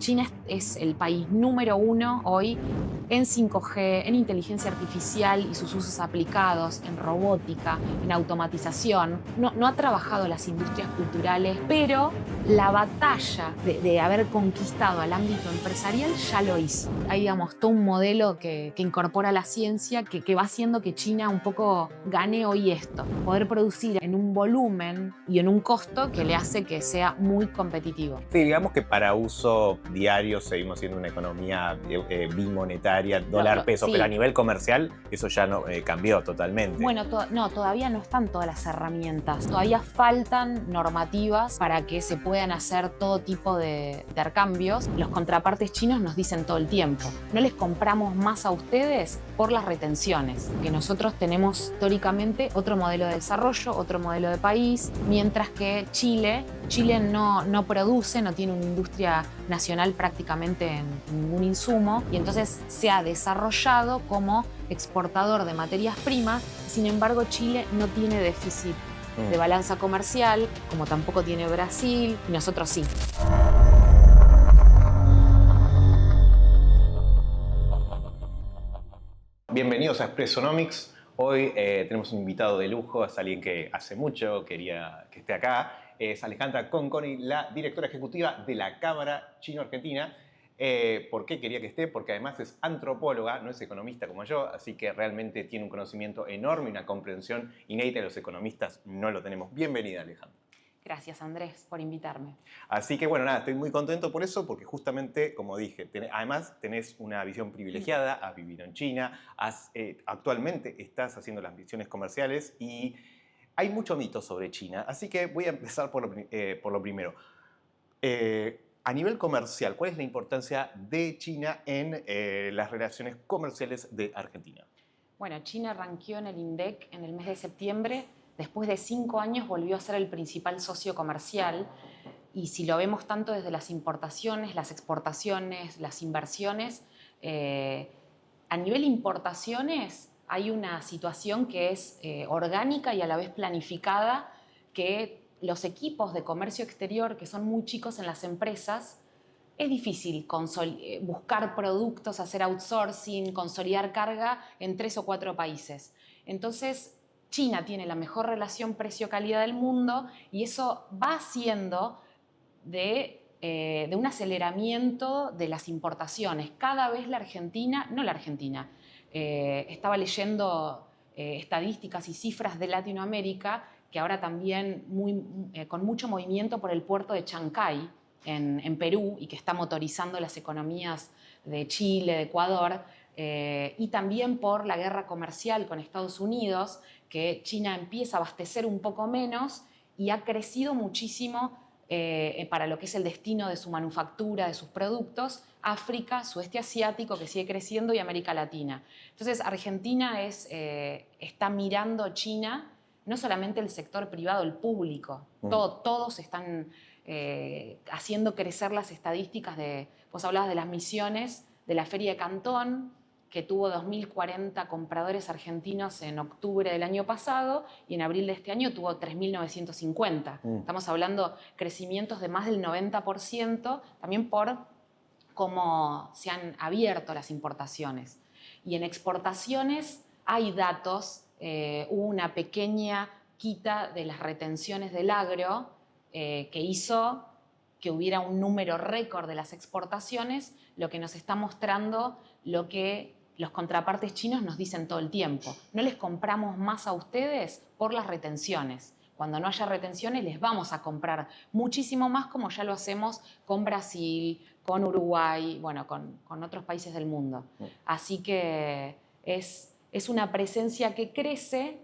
China es el país número uno hoy en 5G, en inteligencia artificial y sus usos aplicados, en robótica, en automatización. No ha trabajado las industrias culturales, pero la batalla de haber conquistado al ámbito empresarial ya lo hizo. Hay, digamos, todo un modelo que incorpora la ciencia que va haciendo que China un poco gane hoy esto. Poder producir en un volumen y en un costo que le hace que sea muy competitivo. Sí, digamos que para uso diario seguimos siendo una economía bimonetaria, dólar-peso, Sí. pero a nivel comercial eso ya no cambió totalmente. Bueno, todavía no están todas las herramientas. Todavía faltan normativas para que se puedan hacer todo tipo de intercambios. Los contrapartes chinos nos dicen todo el tiempo: no les compramos más a ustedes por las retenciones, que nosotros tenemos históricamente otro modelo de desarrollo, otro modelo de país, mientras que Chile no produce, no tiene una industria nacional prácticamente en ningún insumo, y entonces se ha desarrollado como exportador de materias primas. Sin embargo, Chile no tiene déficit de balanza comercial, como tampoco tiene Brasil, y nosotros sí. Bienvenidos a Expressonomics. Hoy tenemos un invitado de lujo, es alguien que hace mucho quería que esté acá. Es Alejandra Conconi, la directora ejecutiva de la Cámara Chino-Argentina. ¿Por qué quería que esté? Porque además es antropóloga, no es economista como yo, así que realmente tiene un conocimiento enorme y una comprensión inédita de los economistas no lo tenemos. Bienvenida, Alejandra. Gracias, Andrés, por invitarme. Así que bueno, nada, estoy muy contento por eso, porque justamente, como dije, además tenés una visión privilegiada, has vivido en China, actualmente estás haciendo las misiones comerciales y hay mucho mito sobre China, así que voy a empezar por lo primero. A nivel comercial, ¿cuál es la importancia de China en las relaciones comerciales de Argentina? Bueno, China ranqueó en el INDEC en el mes de septiembre. Después de 5 años volvió a ser el principal socio comercial. Y si lo vemos tanto desde las importaciones, las exportaciones, las inversiones, a nivel importaciones hay una situación que es orgánica y a la vez planificada, que los equipos de comercio exterior, que son muy chicos en las empresas, es difícil buscar productos, hacer outsourcing, consolidar carga en 3 o 4 países. Entonces, China tiene la mejor relación precio-calidad del mundo y eso va haciendo de un aceleramiento de las importaciones. Cada vez estaba leyendo estadísticas y cifras de Latinoamérica, que ahora también con mucho movimiento por el puerto de Chancay, en Perú, y que está motorizando las economías de Chile, de Ecuador, y también por la guerra comercial con Estados Unidos, que China empieza a abastecer un poco menos y ha crecido muchísimo para lo que es el destino de su manufactura, de sus productos: África, sudeste asiático, que sigue creciendo, y América Latina. Entonces, Argentina está mirando China, no solamente el sector privado, el público. Todos están haciendo crecer las estadísticas vos hablabas de las misiones de la Feria de Cantón, que tuvo 2.040 compradores argentinos en octubre del año pasado, y en abril de este año tuvo 3.950. Estamos hablando de crecimientos de más del 90%, también por cómo se han abierto las importaciones. Y en exportaciones hay datos, hubo una pequeña quita de las retenciones del agro que hizo que hubiera un número récord de las exportaciones, lo que nos está mostrando lo que los contrapartes chinos nos dicen todo el tiempo: no les compramos más a ustedes por las retenciones. Cuando no haya retenciones les vamos a comprar muchísimo más, como ya lo hacemos con Brasil, con Uruguay, bueno, con otros países del mundo. Así que es una presencia que crece,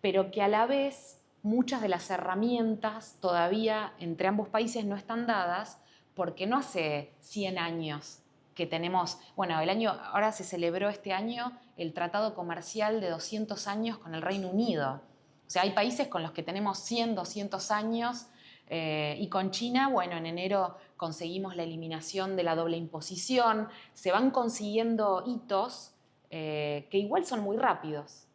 pero que a la vez muchas de las herramientas todavía entre ambos países no están dadas, porque no hace 100 años que tenemos, bueno, ahora se celebró este año el Tratado Comercial de 200 años con el Reino Unido. O sea, hay países con los que tenemos 100, 200 años, y con China, bueno, en enero conseguimos la eliminación de la doble imposición. Se van consiguiendo hitos que igual son muy rápidos,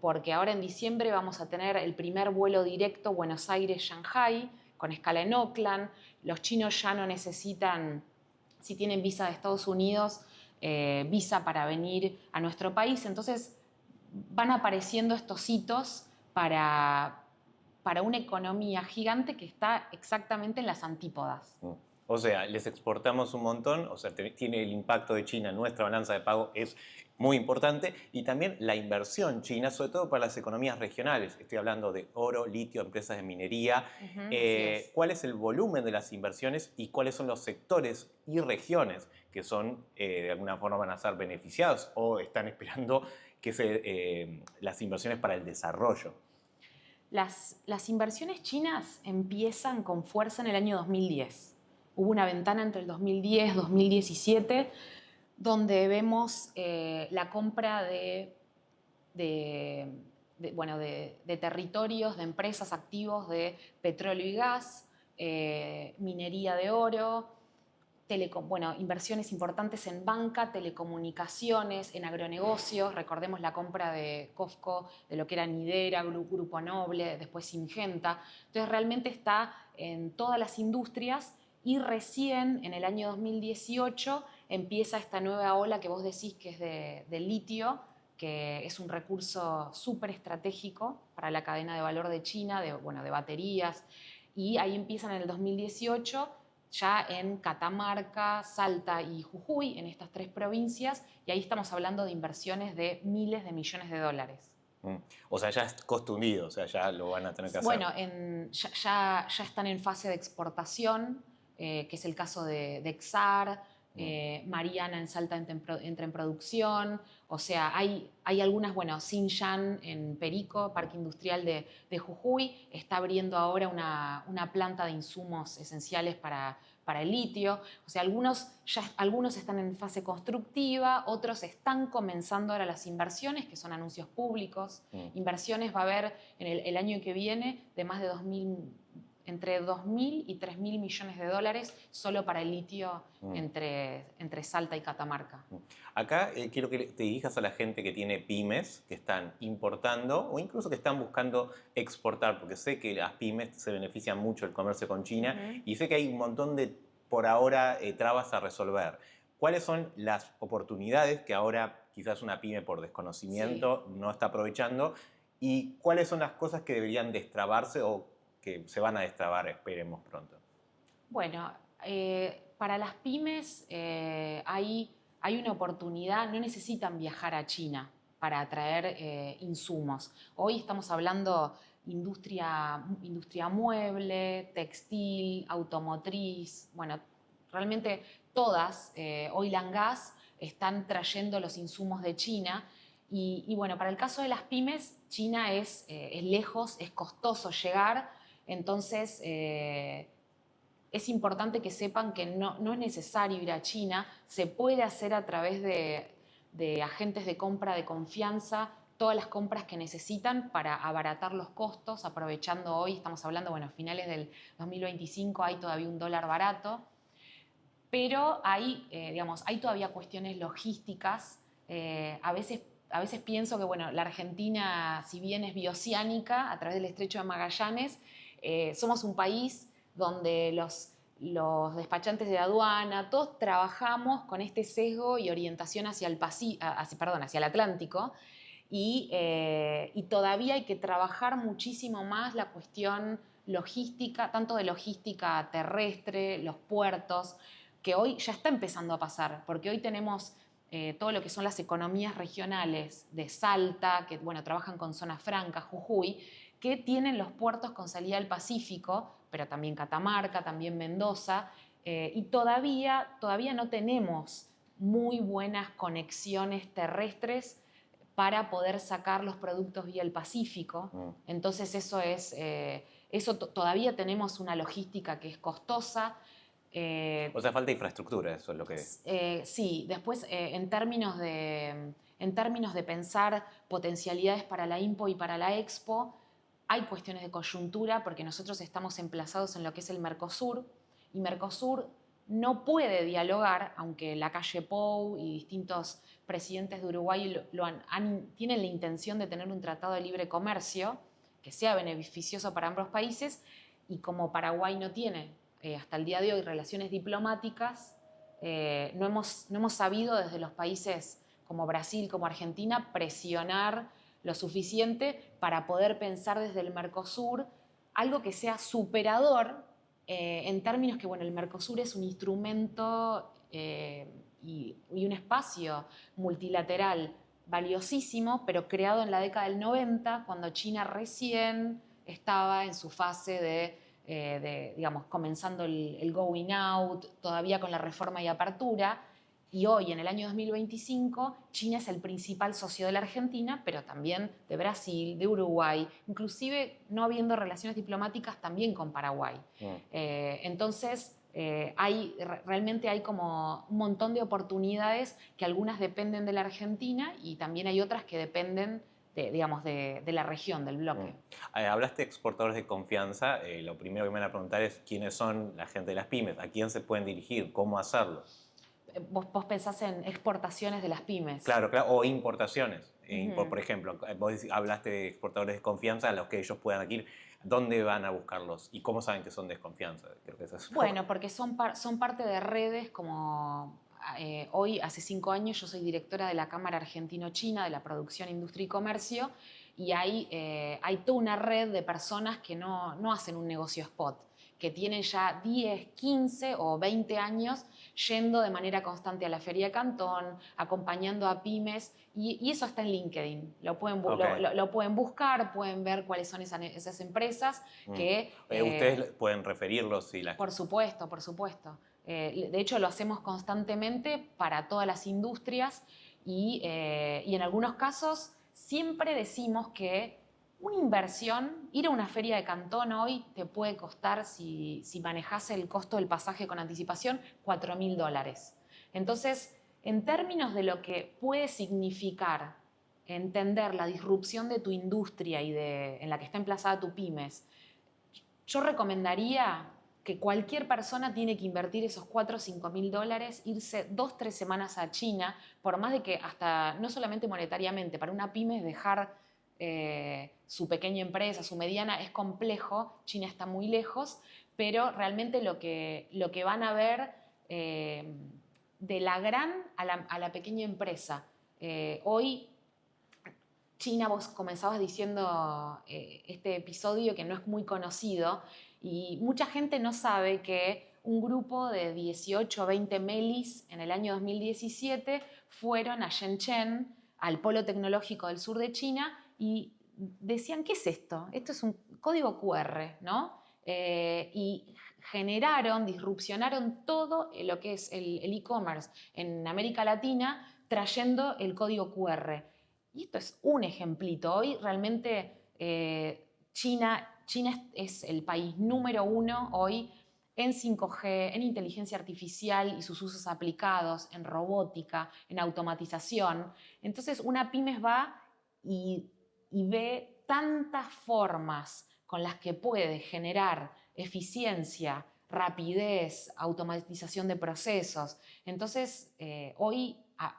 porque ahora en diciembre vamos a tener el primer vuelo directo Buenos Aires-Shanghai, con escala en Auckland. Los chinos ya no necesitan si tienen visa de Estados Unidos, visa para venir a nuestro país. Entonces van apareciendo estos hitos para una economía gigante que está exactamente en las antípodas. O sea, les exportamos un montón, o sea, tiene el impacto de China en nuestra balanza de pago es muy importante, y también la inversión china, sobre todo para las economías regionales. Estoy hablando de oro, litio, empresas de minería. Así es. ¿Cuál es el volumen de las inversiones y cuáles son los sectores y regiones que son, de alguna forma, van a ser beneficiados o están esperando que las inversiones para el desarrollo? Las inversiones chinas empiezan con fuerza en el año 2010. Hubo una ventana entre el 2010 y 2017 donde vemos la compra de territorios, de empresas, activos de petróleo y gas, minería de oro, inversiones importantes en banca, telecomunicaciones, en agronegocios. Recordemos la compra de COFCO, de lo que era Nidera, Grupo Noble, después Syngenta. Entonces realmente está en todas las industrias, y recién en el año 2018 empieza esta nueva ola que vos decís que es del litio, que es un recurso súper estratégico para la cadena de valor de China, de baterías. Y ahí empiezan en el 2018 ya en Catamarca, Salta y Jujuy, en estas 3 provincias, y ahí estamos hablando de inversiones de miles de millones de dólares. O sea, ya es costo hundido, o sea, ya lo van a tener que hacer. Bueno, ya están en fase de exportación, que es el caso de Exar, Mariana en Salta entra en producción. O sea, hay algunas, Xinjiang en Perico, Parque Industrial de Jujuy, está abriendo ahora una planta de insumos esenciales para el litio. O sea, algunos están en fase constructiva, otros están comenzando ahora las inversiones, que son anuncios públicos. Inversiones va a haber en el año que viene de más de entre 2.000 y 3.000 millones de dólares solo para el litio entre Salta y Catamarca. Acá quiero que te dirijas a la gente que tiene pymes, que están importando o incluso que están buscando exportar, porque sé que las pymes se benefician mucho del comercio con China y sé que hay un montón de, por ahora, trabas a resolver. ¿Cuáles son las oportunidades que ahora quizás una pyme por desconocimiento no está aprovechando? ¿Y cuáles son las cosas que deberían destrabarse o que se van a destrabar, esperemos pronto? Bueno, para las pymes hay una oportunidad, no necesitan viajar a China para atraer insumos. Hoy estamos hablando industria mueble, textil, automotriz, realmente todas, oil and gas, están trayendo los insumos de China. Y para el caso de las pymes, China es lejos, es costoso llegar. Entonces, es importante que sepan que no es necesario ir a China, se puede hacer a través de agentes de compra de confianza todas las compras que necesitan para abaratar los costos, aprovechando hoy, estamos hablando, a finales del 2025 hay todavía un dólar barato, pero hay todavía cuestiones logísticas. A veces pienso que la Argentina, si bien es bioceánica, a través del Estrecho de Magallanes, somos un país donde los despachantes de aduana, todos trabajamos con este sesgo y orientación hacia el Atlántico, y todavía hay que trabajar muchísimo más la cuestión logística, tanto de logística terrestre, los puertos, que hoy ya está empezando a pasar, porque hoy tenemos todo lo que son las economías regionales de Salta, que trabajan con zonas francas, Jujuy, que tienen los puertos con salida al Pacífico, pero también Catamarca, también Mendoza, y todavía no tenemos muy buenas conexiones terrestres para poder sacar los productos vía el Pacífico. Entonces todavía tenemos una logística que es costosa. O sea, falta infraestructura, eso es lo que... Sí, después en términos de pensar potencialidades para la IMPO y para la Expo, hay cuestiones de coyuntura porque nosotros estamos emplazados en lo que es el Mercosur, y Mercosur no puede dialogar, aunque la calle Pou y distintos presidentes de Uruguay tienen la intención de tener un tratado de libre comercio que sea beneficioso para ambos países, y como Paraguay no tiene hasta el día de hoy relaciones diplomáticas, no hemos sabido desde los países como Brasil, como Argentina, presionar lo suficiente para poder pensar desde el Mercosur algo que sea superador en términos que, bueno, el Mercosur es un instrumento y un espacio multilateral valiosísimo, pero creado en la década del 90, cuando China recién estaba en su fase digamos, comenzando el going out, todavía con la reforma y apertura. Y hoy, en el año 2025, China es el principal socio de la Argentina, pero también de Brasil, de Uruguay, inclusive no habiendo relaciones diplomáticas también con Paraguay. Entonces, realmente hay como un montón de oportunidades que algunas dependen de la Argentina y también hay otras que dependen digamos, de la región, del bloque. Hablaste de exportadores de confianza. Lo primero que me van a preguntar es quiénes son la gente de las pymes, a quién se pueden dirigir, cómo hacerlo. Vos pensás en exportaciones de las pymes. Claro, claro, o importaciones. Por ejemplo, vos hablaste de exportadores de confianza a los que ellos puedan adquirir. ¿Dónde van a buscarlos? ¿Y cómo saben que son de desconfianza? Creo que eso es... Bueno, porque son parte de redes como... hoy, hace 5 años, yo soy directora de la Cámara Argentino-China de la Producción, Industria y Comercio, y hay toda una red de personas que no hacen un negocio spot, que tienen ya 10, 15 o 20 años yendo de manera constante a la Feria de Cantón, acompañando a pymes, y eso está en LinkedIn. Lo pueden buscar, pueden ver cuáles son esas empresas que... Ustedes pueden referirlos si las... Por supuesto, por supuesto. De hecho, lo hacemos constantemente para todas las industrias y en algunos casos siempre decimos que una inversión, ir a una feria de Cantón hoy te puede costar, si manejas el costo del pasaje con anticipación, $4.000. Entonces, en términos de lo que puede significar entender la disrupción de tu industria y en la que está emplazada tu pymes, yo recomendaría que cualquier persona tiene que invertir esos 4 o 5 mil dólares, irse 2, 3 semanas a China, por más de que hasta, no solamente monetariamente, para una pyme dejar su pequeña empresa, su mediana, es complejo, China está muy lejos, pero realmente lo que van a ver de la gran a la pequeña empresa. Hoy China, vos comenzabas diciendo este episodio que no es muy conocido y mucha gente no sabe que un grupo de 18 o 20 melis en el año 2017 fueron a Shenzhen, al polo tecnológico del sur de China, y decían, ¿qué es esto? Esto es un código QR, ¿no? Y disrupcionaron todo lo que es el e-commerce en América Latina trayendo el código QR. Y esto es un ejemplito. Hoy realmente China es el país número 1 hoy en 5G, en inteligencia artificial y sus usos aplicados, en robótica, en automatización. Entonces una pymes va y ve tantas formas con las que puede generar eficiencia, rapidez, automatización de procesos. Entonces hoy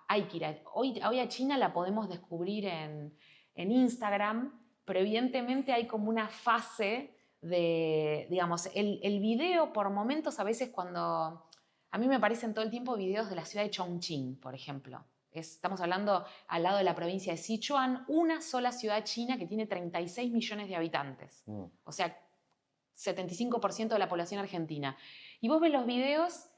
hay que ir hoy a China la podemos descubrir en Instagram, pero evidentemente hay como una fase de, digamos, el video por momentos, a veces cuando... A mí me aparecen todo el tiempo videos de la ciudad de Chongqing, por ejemplo. Estamos hablando al lado de la provincia de Sichuan, una sola ciudad china que tiene 36 millones de habitantes. O sea, 75% de la población argentina. Y vos ves los videos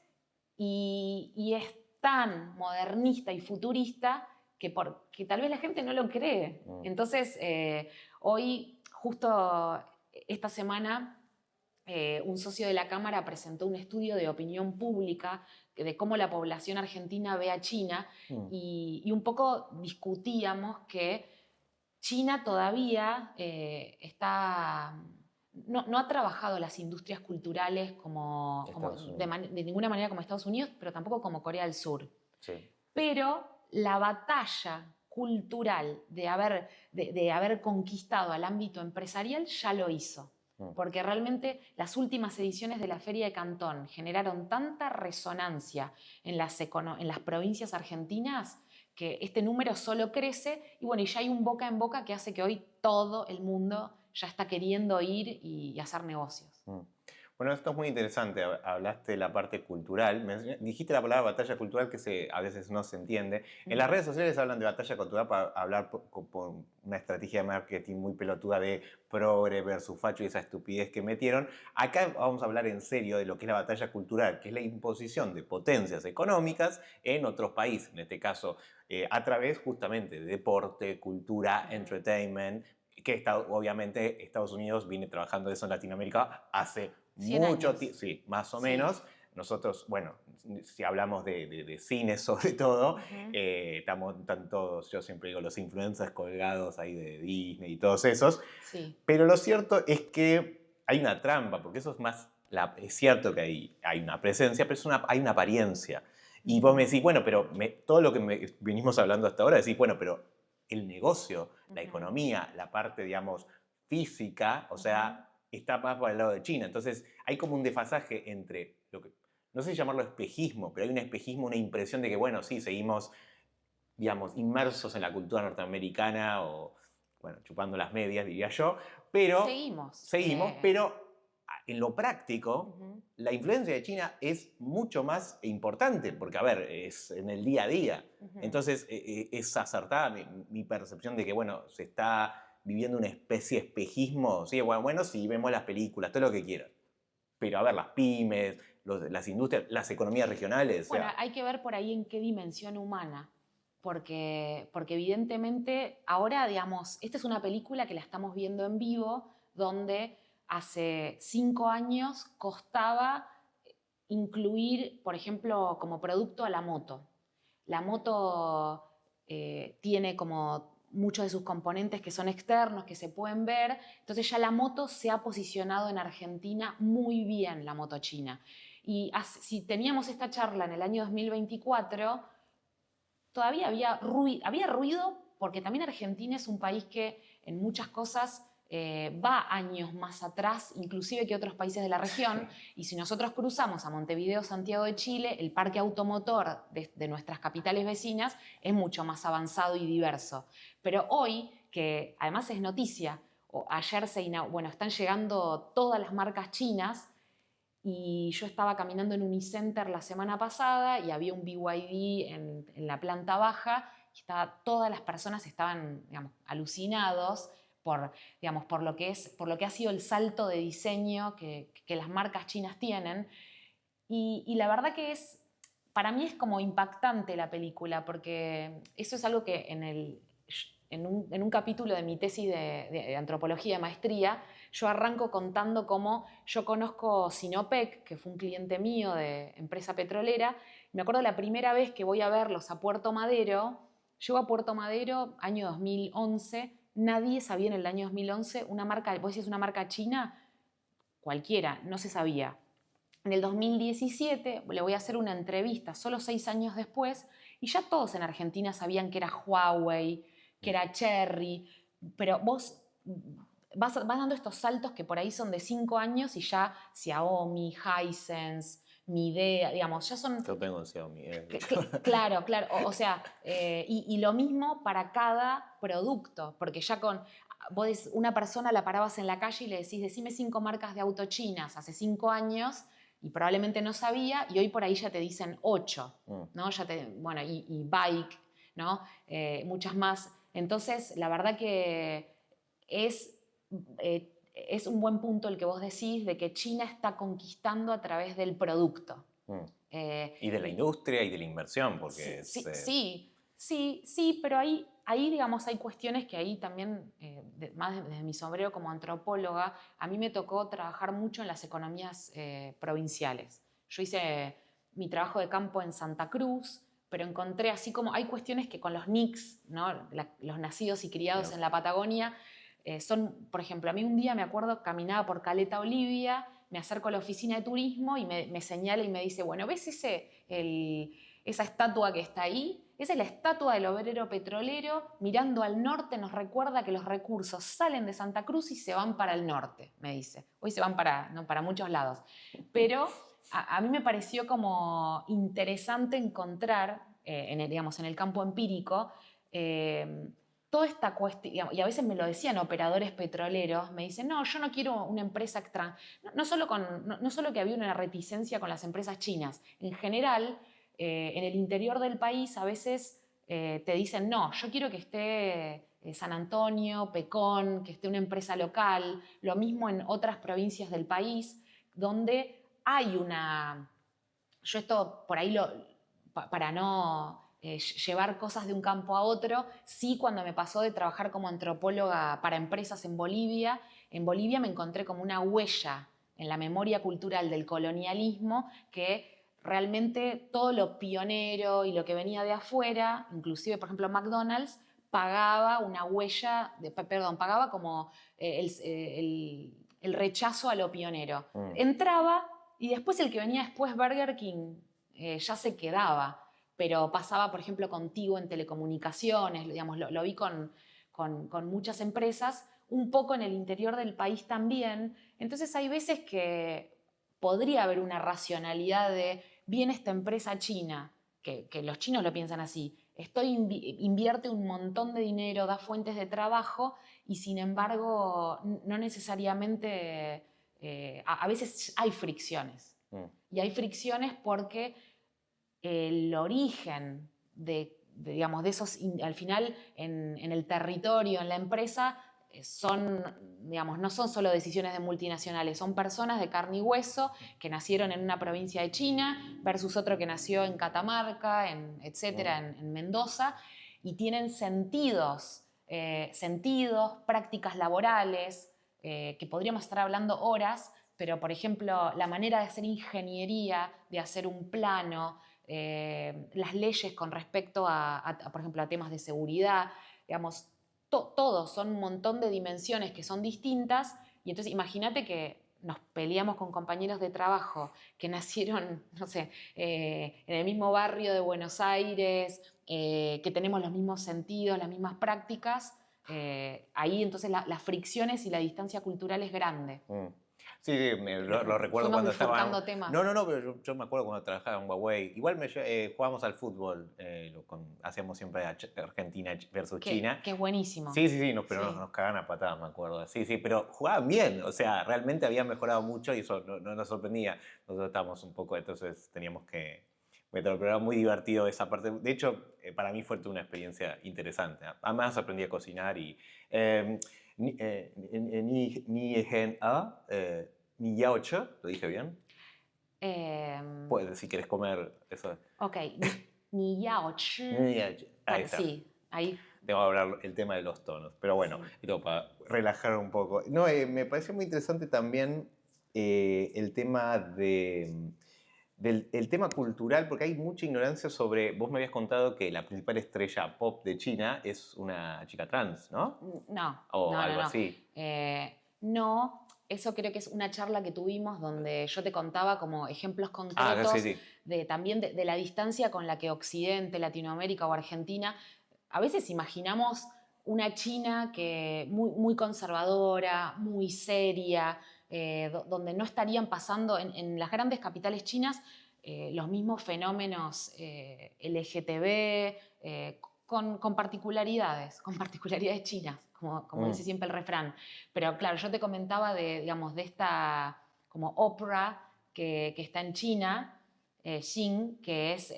y es tan modernista y futurista que tal vez la gente no lo cree. Entonces, hoy, justo esta semana, un socio de la Cámara presentó un estudio de opinión pública de cómo la población argentina ve a China y un poco discutíamos que China todavía no ha trabajado las industrias culturales de ninguna manera como Estados Unidos, pero tampoco como Corea del Sur. Sí. Pero la batalla cultural de haber conquistado al ámbito empresarial ya lo hizo. Porque realmente las últimas ediciones de la Feria de Cantón generaron tanta resonancia en las provincias argentinas que este número solo crece y bueno, y ya hay un boca en boca que hace que hoy todo el mundo ya está queriendo ir y hacer negocios. Bueno, esto es muy interesante. Hablaste de la parte cultural. Dijiste la palabra batalla cultural que a veces no se entiende. En las redes sociales hablan de batalla cultural para hablar por una estrategia de marketing muy pelotuda de progre versus facho y esa estupidez que metieron. Acá vamos a hablar en serio de lo que es la batalla cultural, que es la imposición de potencias económicas en otros países. En este caso, a través justamente de deporte, cultura, entertainment, que obviamente Estados Unidos viene trabajando eso en Latinoamérica hace 100 mucho años. tiempo, sí, más o Sí. menos. Nosotros, bueno, si hablamos de cine sobre todo, están todos, yo siempre digo, los influencers colgados ahí de Disney y todos esos. Sí. Pero lo cierto es que hay una trampa, porque eso es más, es cierto que hay una presencia, pero hay una apariencia. Y vos me decís, bueno, pero todo lo que venimos hablando hasta ahora, decís, bueno, pero el negocio, la economía, la parte, digamos, física, o sea, está más para el lado de China. Entonces, hay como un desfasaje entre lo que, no sé si llamarlo espejismo, pero hay un espejismo, una impresión de que, bueno, sí, seguimos, digamos, inmersos en la cultura norteamericana o, bueno, chupando las medias, diría yo, pero Seguimos. pero en lo práctico, la influencia de China es mucho más importante, porque, a ver, es en el día a día. Entonces, es acertada mi percepción de que, bueno, se está viviendo una especie de espejismo. Sí, bueno, sí, vemos las películas, todo lo que quieras. Pero, a ver, las pymes, las industrias, las economías regionales, o Bueno, sea, hay que ver por ahí en qué dimensión humana, porque evidentemente ahora, digamos, esta es una película que la estamos viendo en vivo, donde hace 5 años costaba incluir, por ejemplo, como producto a la moto. La moto tiene como muchos de sus componentes que son externos, que se pueden ver, entonces ya la moto se ha posicionado en Argentina muy bien, la moto china. Y si teníamos esta charla en el año 2024, todavía había ruido porque también Argentina es un país que en muchas cosas va años más atrás, inclusive que otros países de la región, y si nosotros cruzamos a Montevideo, Santiago de Chile, el parque automotor de nuestras capitales vecinas es mucho más avanzado y diverso. Pero hoy, que además es noticia, ayer bueno, están llegando todas las marcas chinas, y yo estaba caminando en Unicenter la semana pasada y había un BYD en la planta baja y todas las personas estaban, digamos, alucinados digamos, por lo que ha sido el salto de diseño que las marcas chinas tienen. Y la verdad que para mí es como impactante la película, porque eso es algo que en un capítulo de mi tesis de antropología de maestría, yo arranco contando cómo yo conozco Sinopec, que fue un cliente mío de empresa petrolera. Me acuerdo la primera vez que voy a verlos a Puerto Madero. Llego a Puerto Madero, año 2011. Nadie sabía en el año 2011 una marca, vos decís una marca china, cualquiera, no se sabía. En el 2017 le voy a hacer una entrevista, solo 6 años después, y ya todos en Argentina sabían que era Huawei, que era Cherry, pero vos vas dando estos saltos que por ahí son de 5 años y ya Xiaomi, Hisense, Midea, digamos, ya son... yo tengo un Xiaomi. Claro, claro, o sea, y lo mismo para cada producto, porque ya una persona la parabas en la calle y le decís, decime 5 marcas de auto chinas hace 5 años, y probablemente no sabía, y hoy por ahí ya te dicen 8, ¿no? Bueno, y Bike, ¿no? Muchas más. Entonces, la verdad que es un buen punto el que vos decís de que China está conquistando a través del producto. Y de la industria y de la inversión, porque sí, pero ahí, digamos, hay cuestiones que ahí también, más desde mi sombrero como antropóloga, a mí me tocó trabajar mucho en las economías provinciales. Yo hice mi trabajo de campo en Santa Cruz, pero encontré así como hay cuestiones que con los NICs, ¿no? Los nacidos y criados en la Patagonia, son, por ejemplo, a mí un día me acuerdo, caminaba por Caleta Olivia, me acerco a la oficina de turismo y me señala y me dice, bueno, ¿ves esa estatua que está ahí? Esa es la estatua del obrero petrolero, mirando al norte nos recuerda que los recursos salen de Santa Cruz y se van para el norte, me dice. Hoy se van no, para muchos lados. Pero a mí me pareció como interesante encontrar, digamos, en el campo empírico, toda esta cuestión, y a veces me lo decían operadores petroleros, me dicen, no, yo no quiero una empresa extranjera. No solo que había una reticencia con las empresas chinas, en general, en el interior del país a veces te dicen, no, yo quiero que esté San Antonio, Pecón, que esté una empresa local, lo mismo en otras provincias del país, donde hay una... Yo esto por ahí para no llevar cosas de un campo a otro, sí cuando me pasó de trabajar como antropóloga para empresas en Bolivia me encontré como una huella en la memoria cultural del colonialismo que realmente todo lo pionero y lo que venía de afuera, inclusive por ejemplo McDonald's, pagaba una huella, pagaba como el rechazo a lo pionero. Entraba y después el que venía después, Burger King, ya se quedaba, pero pasaba, por ejemplo, contigo en telecomunicaciones, digamos, lo vi con muchas empresas, un poco en el interior del país también. Entonces hay veces que podría haber una racionalidad de, viene esta empresa china, que los chinos lo piensan así, invierte un montón de dinero, da fuentes de trabajo y sin embargo no necesariamente... a veces hay fricciones. Y hay fricciones porque el origen digamos, de esos, al final, en el territorio, en la empresa, digamos, no son solo decisiones de multinacionales, son personas de carne y hueso que nacieron en una provincia de China versus otro que nació en Catamarca, etcétera, en Mendoza, y tienen sentidos, prácticas laborales, que podríamos estar hablando horas, pero por ejemplo la manera de hacer ingeniería, de hacer un plano, las leyes con respecto por ejemplo, a temas de seguridad, digamos, todos son un montón de dimensiones que son distintas y entonces imagínate que nos peleamos con compañeros de trabajo que nacieron, no sé, en el mismo barrio de Buenos Aires, que tenemos los mismos sentidos, las mismas prácticas. Ahí entonces las fricciones y la distancia cultural es grande. Sí, lo recuerdo cuando estaba... temas. No, pero yo me acuerdo cuando trabajaba en Huawei. Igual jugábamos al fútbol, hacíamos siempre Argentina versus China. Que es buenísimo. Sí, pero nos cagaban a patadas, me acuerdo. Sí, pero jugaban bien, o sea, realmente habían mejorado mucho y eso no nos sorprendía. Nosotros estábamos un poco, entonces teníamos que meterlo, pero era muy divertido esa parte. De hecho, para mí fue toda una experiencia interesante. Además aprendí a cocinar y... ni yaoche, ¿lo dije bien? Puedes, si quieres comer eso. Ok, ni yaoche. Ahí está. Sí, ahí. Tengo que hablar el tema de los tonos, pero bueno, sí. Para relajar un poco. No, me pareció muy interesante también el tema el tema cultural, porque hay mucha ignorancia sobre... Vos me habías contado que la principal estrella pop de China es una chica trans, ¿no? No. O algo así. No, eso creo que es una charla que tuvimos donde yo te contaba como ejemplos concretos también de la distancia con la que Occidente, Latinoamérica o Argentina, a veces imaginamos una China que muy conservadora, muy seria, donde no estarían pasando en las grandes capitales chinas los mismos fenómenos LGTB, con particularidades chinas, como dice siempre el refrán. Pero claro, yo te comentaba digamos, de esta como ópera que está en China, Xin, que es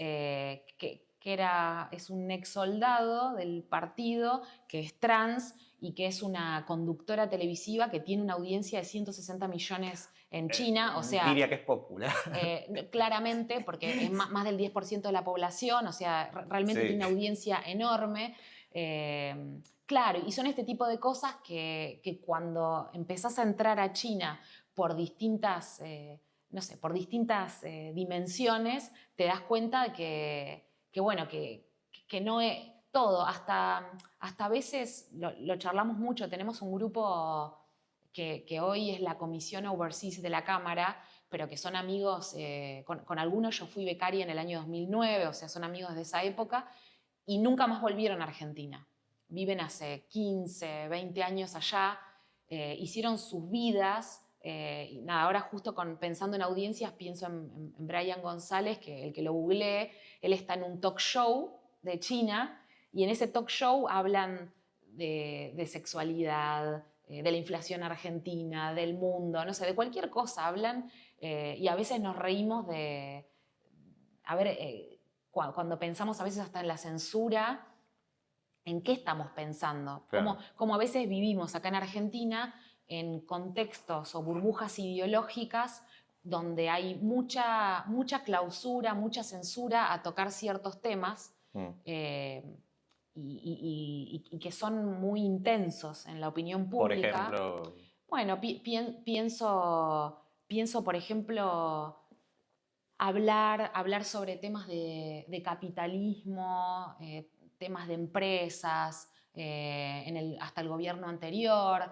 un ex soldado del partido, que es trans y que es una conductora televisiva que tiene una audiencia de 160 millones en China. O sea, diría que es popular. Claramente, porque es más del 10% de la población, o sea, realmente tiene una audiencia enorme. Claro, y son este tipo de cosas que cuando empezás a entrar a China por distintas, por distintas dimensiones, te das cuenta de que bueno, que no es todo, hasta a veces lo charlamos mucho, tenemos un grupo que hoy es la Comisión Overseas de la Cámara, pero que son amigos, con algunos yo fui becaria en el año 2009, o sea, son amigos de esa época, y nunca más volvieron a Argentina. Viven hace 15, 20 años allá, hicieron sus vidas. Y nada, ahora justo pensando en audiencias pienso en Brian González, que el que lo googleé, él está en un talk show de China y en ese talk show hablan de sexualidad, de la inflación argentina, del mundo, no sé, de cualquier cosa hablan y a veces nos reímos de, a ver, cuando pensamos a veces hasta en la censura, ¿en qué estamos pensando? Claro. Como a veces vivimos acá en Argentina en contextos o burbujas ideológicas donde hay mucha clausura, mucha censura a tocar ciertos temas eh, y que son muy intensos en la opinión Por pública. ejemplo, Bueno, pienso, por ejemplo, hablar sobre temas de capitalismo, temas de empresas, hasta el gobierno anterior,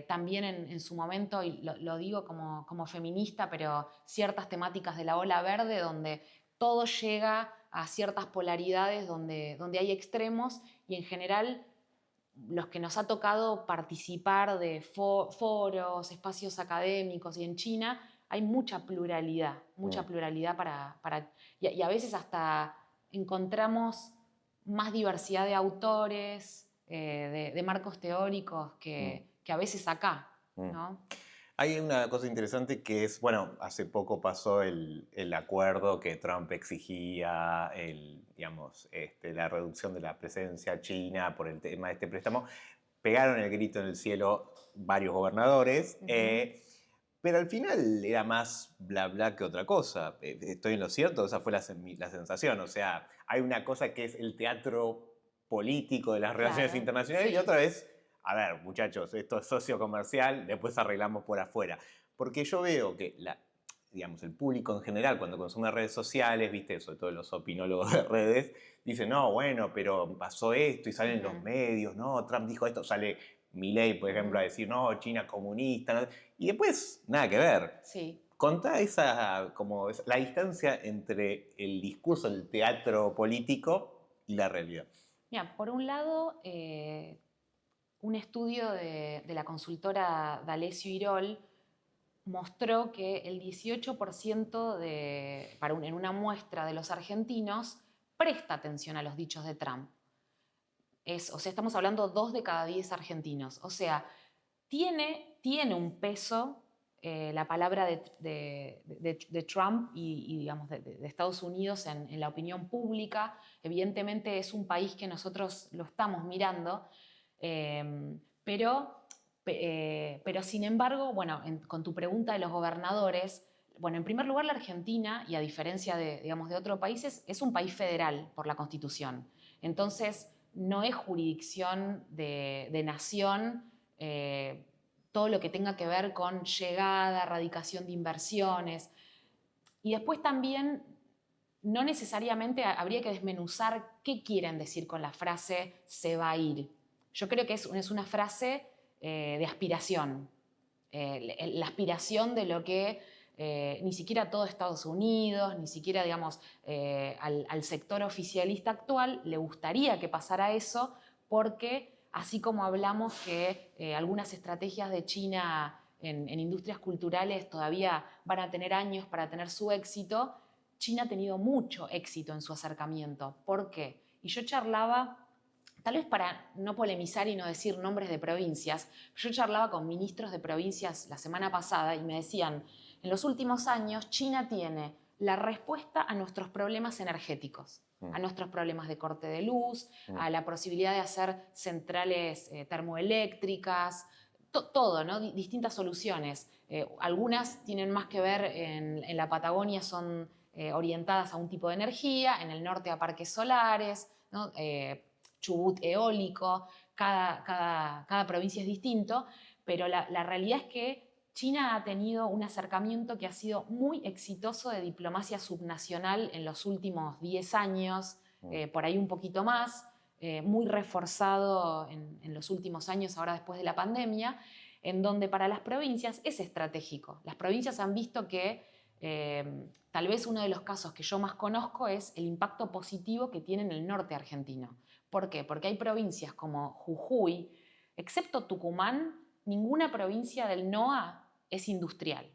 también en su momento, y lo digo como feminista, pero ciertas temáticas de la ola verde donde todo llega a ciertas polaridades donde hay extremos y en general los que nos ha tocado participar de foros, espacios académicos y en China hay mucha pluralidad y a veces hasta encontramos más diversidad de autores, de marcos teóricos que a veces acá, ¿no? hay una cosa interesante que es, bueno, hace poco pasó el acuerdo que Trump exigía, digamos, la reducción de la presencia china por el tema de este préstamo. Pegaron el grito en el cielo varios gobernadores, pero al final era más bla bla que otra cosa. ¿Estoy en lo cierto? Esa fue la sensación. O sea, hay una cosa que es el teatro político de las relaciones Claro, internacionales y sí. otra es, a ver, muchachos, esto es socio comercial, después arreglamos por afuera. Porque yo veo que digamos, el público en general, cuando consume redes sociales, viste, sobre todo los opinólogos de redes, dicen, no, bueno, pero pasó esto y salen los medios, no, Trump dijo esto, sale Milei, por ejemplo, a decir, no, China comunista, ¿no? Y después, nada que ver. Sí. Contá la distancia entre el discurso, el teatro político y la realidad. Mira, por un lado, un estudio de la consultora D'Alessio Irol mostró que el 18% en una muestra de los argentinos presta atención a los dichos de Trump. O sea, estamos hablando 2 de cada 10 argentinos. O sea, tiene un peso la palabra de Trump y digamos, de Estados Unidos en la opinión pública. Evidentemente es un país que nosotros lo estamos mirando, pero sin embargo, bueno, con tu pregunta de los gobernadores, bueno, en primer lugar la Argentina, y a diferencia digamos, de otros países, es un país federal por la Constitución. Entonces, no es jurisdicción de nación todo lo que tenga que ver con llegada, radicación de inversiones. Y después también no necesariamente habría que desmenuzar qué quieren decir con la frase se va a ir. Yo creo que es una frase de aspiración, la aspiración de lo que ni siquiera todo Estados Unidos, ni siquiera, digamos, al sector oficialista actual le gustaría que pasara eso, porque así como hablamos que algunas estrategias de China en industrias culturales todavía van a tener años para tener su éxito, China ha tenido mucho éxito en su acercamiento. ¿Por qué? Y yo charlaba, tal vez para no polemizar y no decir nombres de provincias, yo charlaba con ministros de provincias la semana pasada y me decían, en los últimos años China tiene la respuesta a nuestros problemas energéticos, a nuestros problemas de corte de luz, a la posibilidad de hacer centrales termoeléctricas, todo, ¿no? Distintas soluciones. Algunas tienen más que ver en la Patagonia, son orientadas a un tipo de energía, en el norte a parques solares, ¿no? Chubut eólico, cada provincia es distinto, pero la realidad es que China ha tenido un acercamiento que ha sido muy exitoso de diplomacia subnacional en los últimos 10 años, por ahí un poquito más, muy reforzado en los últimos años, ahora después de la pandemia, en donde para las provincias es estratégico. Las provincias han visto que tal vez uno de los casos que yo más conozco es el impacto positivo que tiene en el norte argentino. ¿Por qué? Porque hay provincias como Jujuy, excepto Tucumán, ninguna provincia del NOA es industrial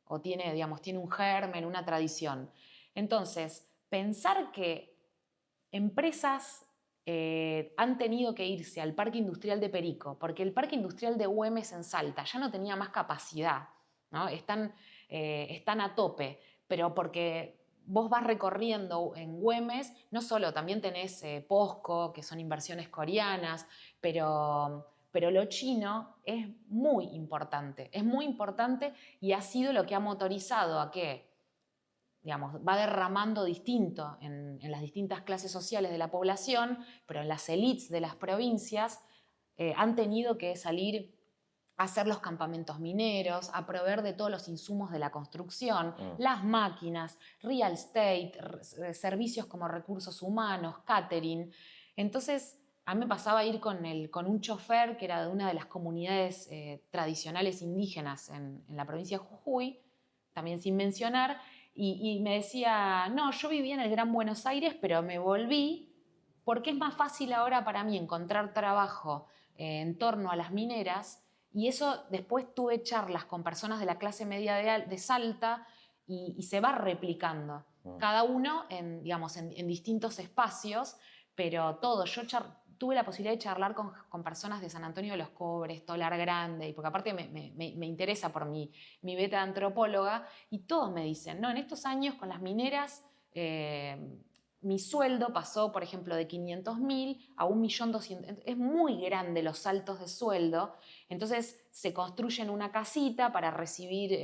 o tiene, digamos, tiene un germen, una tradición. Entonces, pensar que empresas han tenido que irse al Parque Industrial de Perico, porque el Parque Industrial de Güemes en Salta ya no tenía más capacidad, ¿no? Están a tope, pero porque vos vas recorriendo en Güemes, no solo, también tenés POSCO, que son inversiones coreanas, pero lo chino es muy importante y ha sido lo que ha motorizado a que, digamos, va derramando distinto en las distintas clases sociales de la población, pero en las élites de las provincias han tenido que salir a hacer los campamentos mineros, a proveer de todos los insumos de la construcción, las máquinas, real estate, servicios como recursos humanos, catering. Entonces, a mí me pasaba ir con un chofer que era de una de las comunidades tradicionales indígenas en la provincia de Jujuy, también sin mencionar, y me decía, no, yo vivía en el Gran Buenos Aires, pero me volví porque es más fácil ahora para mí encontrar trabajo en torno a las mineras, y eso después tuve charlas con personas de la clase media de Salta y se va replicando, cada uno digamos, en distintos espacios, pero todo. Tuve la posibilidad de charlar con personas de San Antonio de los Cobres, Tolar Grande, porque aparte me interesa por mi beta de antropóloga, y todos me dicen, no, en estos años con las mineras mi sueldo pasó, por ejemplo, de 500.000 a 1.200.000. Es muy grande los saltos de sueldo. Entonces se construyen una casita para recibir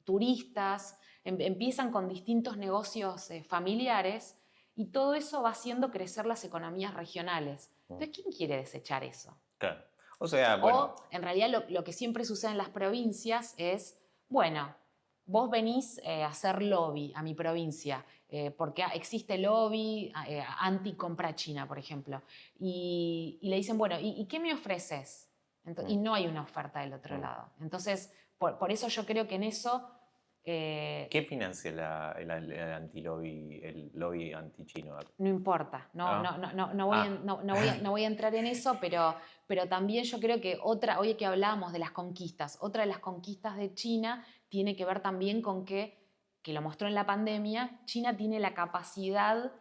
turistas, empiezan con distintos negocios familiares, y todo eso va haciendo crecer las economías regionales. Entonces, ¿quién quiere desechar eso? Claro. O sea, bueno. O, en realidad, lo que siempre sucede en las provincias es, bueno, vos venís a hacer lobby a mi provincia, porque existe lobby anti-compra china, por ejemplo, y le dicen, bueno, ¿y qué me ofreces? Y no hay una oferta del otro lado. Entonces, por eso yo creo que en eso... ¿Qué financia el anti-lobby, el lobby anti-chino? No importa, no voy a entrar en eso, pero también yo creo que hoy que hablábamos de las conquistas, otra de las conquistas de China tiene que ver también con que lo mostró en la pandemia, China tiene la capacidad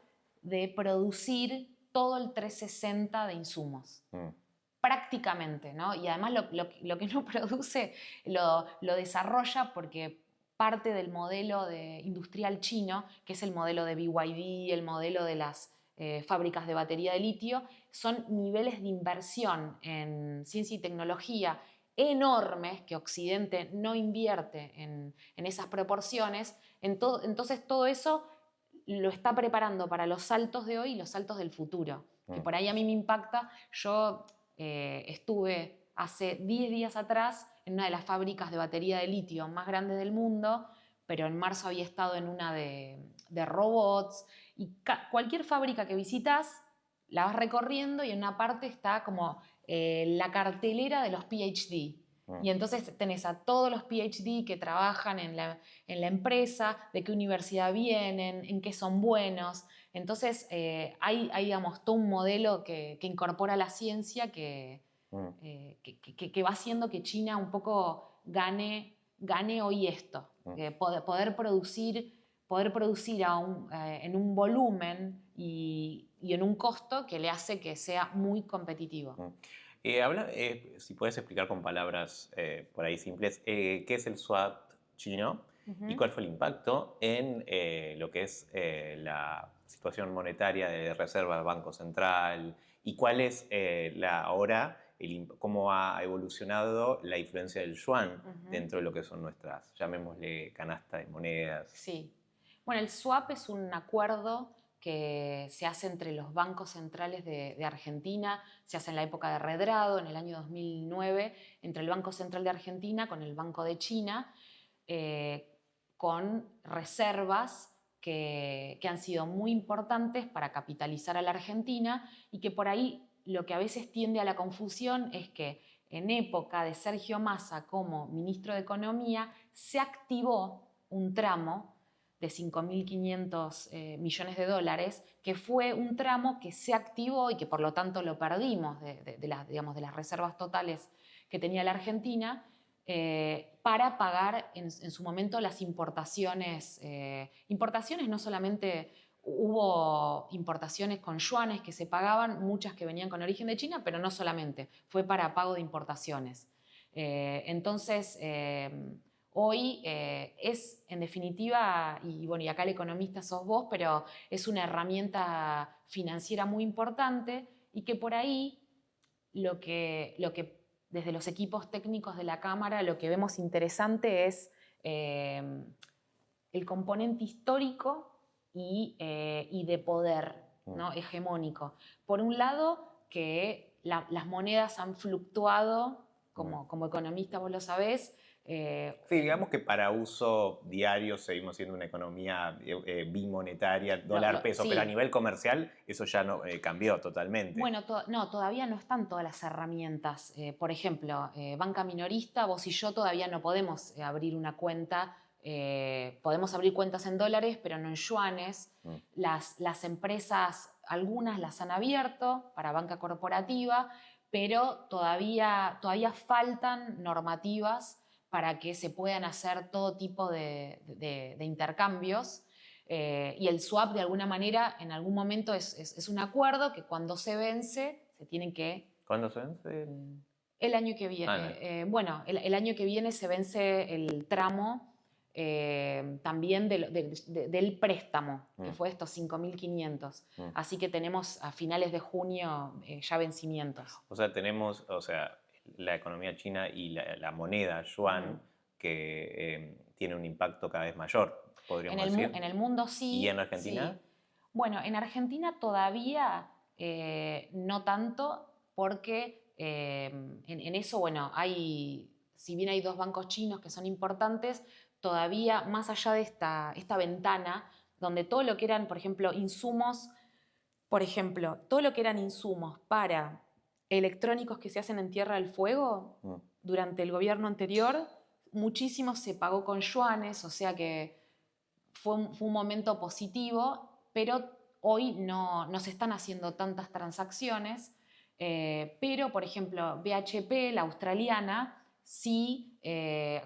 de producir todo el 360 de insumos. Prácticamente, ¿no? Y además lo que no produce lo desarrolla porque parte del modelo industrial chino, que es el modelo de BYD, el modelo de las fábricas de batería de litio, son niveles de inversión en ciencia y tecnología enormes que Occidente no invierte en esas proporciones. Entonces todo eso lo está preparando para los saltos de hoy y los saltos del futuro, que por ahí a mí me impacta. Yo estuve hace 10 días atrás en una de las fábricas de batería de litio más grandes del mundo, pero en marzo había estado en una de robots, y cualquier fábrica que visitas la vas recorriendo y en una parte está como la cartelera de los PhD. Y entonces tenés a todos los PhD que trabajan en la empresa, de qué universidad vienen, en qué son buenos. Entonces hay digamos, todo un modelo que incorpora la ciencia que va haciendo que China un poco gane hoy esto. Poder producir en un volumen y en un costo que le hace que sea muy competitivo. Si puedes explicar con palabras por ahí simples, ¿qué es el SWAT chino y cuál fue el impacto en lo que es la situación monetaria de reserva del Banco Central, y cuál es ahora cómo ha evolucionado la influencia del yuan dentro de lo que son nuestras, llamémosle, canasta de monedas? Sí. Bueno, el swap es un acuerdo que se hace entre los bancos centrales de Argentina, se hace en la época de Redrado, en el año 2009, entre el Banco Central de Argentina con el Banco de China, con reservas que han sido muy importantes para capitalizar a la Argentina, y que por ahí lo que a veces tiende a la confusión es que en época de Sergio Massa como ministro de Economía se activó un tramo de 5.500 millones de dólares, que fue un tramo que se activó y que por lo tanto lo perdimos de las reservas totales que tenía la Argentina, para pagar en su momento las importaciones no solamente Hubo importaciones con yuanes que se pagaban, muchas que venían con origen de China, pero no solamente, fue para pago de importaciones. Entonces, hoy es, en definitiva, y bueno, y acá el economista sos vos, pero es una herramienta financiera muy importante y que por ahí lo que desde los equipos técnicos de la Cámara lo que vemos interesante es el componente histórico y de poder, ¿no? Hegemónico. Por un lado, que las monedas han fluctuado, como economista vos lo sabés. Sí, digamos que para uso diario seguimos siendo una economía bimonetaria, dólar-peso, Sí. pero a nivel comercial eso ya no cambió totalmente. Bueno, no, todavía no están todas las herramientas. Por ejemplo, banca minorista, vos y yo todavía no podemos abrir una cuenta. Podemos abrir cuentas en dólares, pero no en yuanes. Las empresas, algunas las han abierto para banca corporativa, pero todavía faltan normativas para que se puedan hacer todo tipo de intercambios. Y el swap, de alguna manera, en algún momento es un acuerdo que cuando se vence, se tienen que... ¿Cuándo se vence? El año que viene. Bueno, el año que viene se vence el tramo también del préstamo, que fue estos 5.500. Así que tenemos a finales de junio ya vencimientos. O sea, tenemos la economía china y la moneda yuan que tiene un impacto cada vez mayor, podríamos decir. En el mundo sí. ¿Y en Argentina? Sí. Bueno, en Argentina todavía no tanto, porque en eso, bueno, si bien hay dos bancos chinos que son importantes, todavía más allá de esta ventana, donde todo lo que eran, por ejemplo, insumos, todo lo que eran insumos para electrónicos que se hacen en Tierra del Fuego, durante el gobierno anterior, muchísimo se pagó con yuanes, o sea que fue un momento positivo, pero hoy no se están haciendo tantas transacciones. Pero, por ejemplo, BHP, la australiana, sí